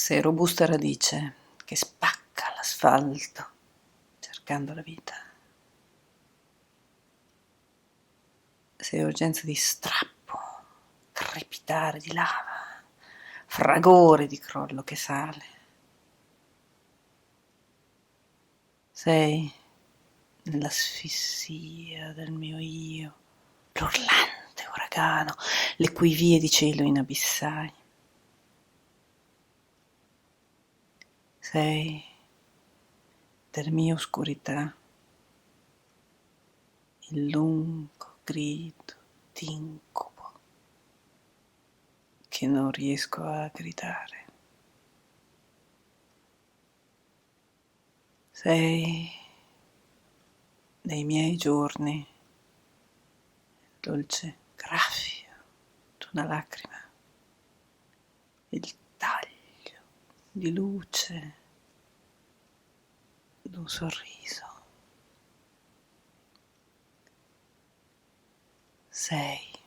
Sei robusta radice che spacca l'asfalto cercando la vita. Sei urgenza di strappo, crepitare di lava, fragore di crollo che sale. Sei nell'asfissia del mio io, l'urlante uragano, le cui vie di cielo inabissai. Sei della mia oscurità, il lungo grido d'incubo che non riesco a gridare. Sei dei miei giorni, il dolce graffio d'una lacrima, il taglio di luce d'un sorriso. Sei